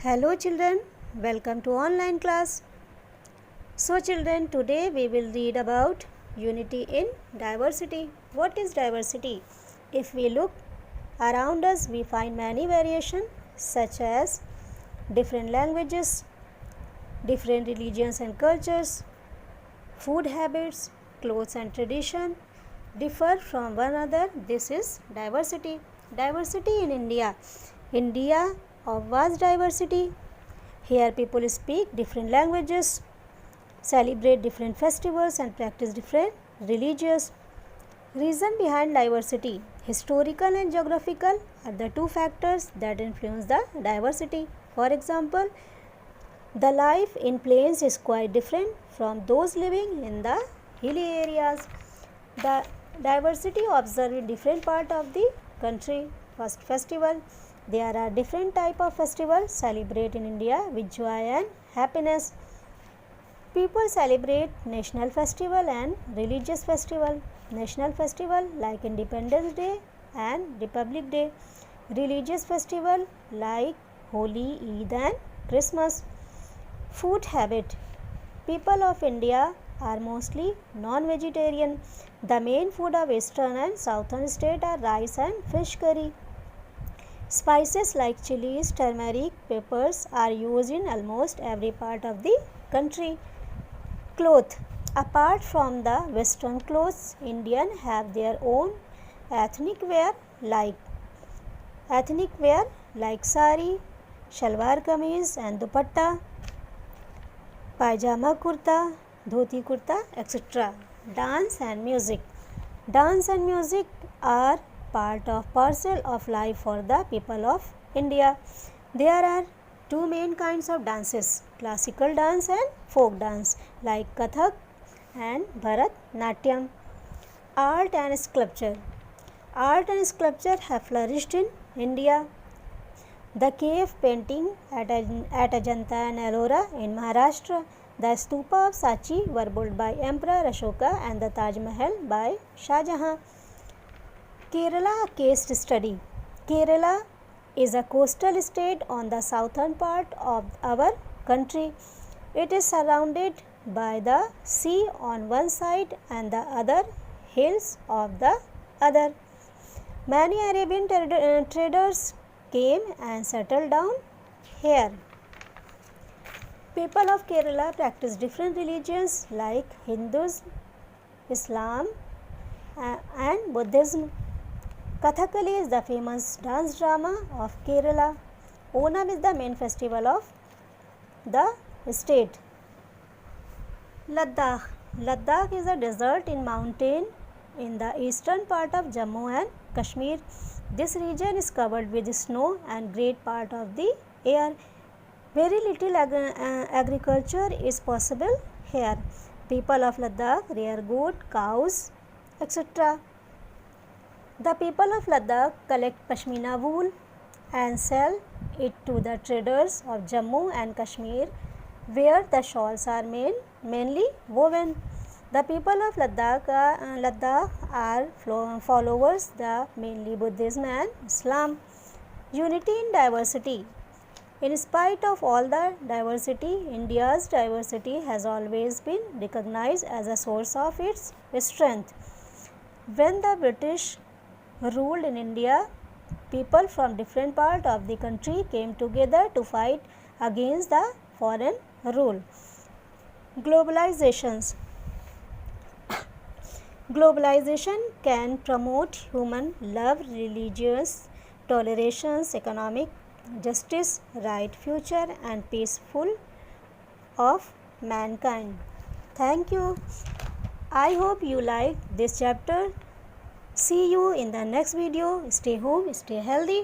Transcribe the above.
Hello children, welcome to online class. So children, today we will read about unity in diversity. What is diversity? If we look around us, we find many variations such as different languages, different religions and cultures, food habits, clothes and tradition differ from one another. This is diversity. Diversity in India. India of vast diversity. Here people speak different languages, celebrate different festivals and practice different religions. Reason behind diversity. Historical and geographical are the two factors that influence the diversity. For example, the life in plains is quite different from those living in the hilly areas. The diversity observed in different parts of the country. First, festival. There are different type of festivals celebrated in India with joy and happiness. People celebrate national festival and religious festival. National festival like Independence Day and Republic Day. Religious festival like Holi, Eid and Christmas. Food habit. People of India are mostly non-vegetarian. The main food of eastern and southern states are rice and fish curry. Spices like chilies, turmeric, peppers are used in almost every part of the country. Cloth. Apart from the western clothes, Indians have their own ethnic wear like sari, shalwar kameez and dupatta, pajama kurta, dhoti kurta, etc. Dance and music. Dance and music are parcel of life for the people of India. There are two main kinds of dances, classical dance and folk dance like Kathak and Bharatnatyam. Art and sculpture. Art and sculpture have flourished in India. The cave painting at Ajanta and Ellora in Maharashtra, the stupa of Sachi were built by Emperor Ashoka and the Taj Mahal by Shah Jahan. Kerala case study. Kerala is a coastal state on the southern part of our country. It is surrounded by the sea on one side and the other hills of the other. Many Arabian traders came and settled down here. People of Kerala practice different religions like Hinduism, Islam and Buddhism. Kathakali is the famous dance drama of Kerala. Onam is the main festival of the state. Ladakh. Ladakh is a desert in mountain in the eastern part of Jammu and Kashmir. This region is covered with snow and great part of the year. Very little agriculture is possible here. People of Ladakh rear goat, cows, etc. The people of Ladakh collect Pashmina wool and sell it to the traders of Jammu and Kashmir, where the shawls are mainly woven. The people of Ladakh are followers the mainly Buddhism and Islam. Unity in diversity. In spite of all the diversity, India's diversity has always been recognized as a source of its strength. When the British ruled in India, people from different parts of the country came together to fight against the foreign rule. Globalization can promote human love, religious tolerance, economic justice, right future and peaceful of mankind. Thank you. I hope you like this chapter. See you in the next video. Stay home, stay healthy.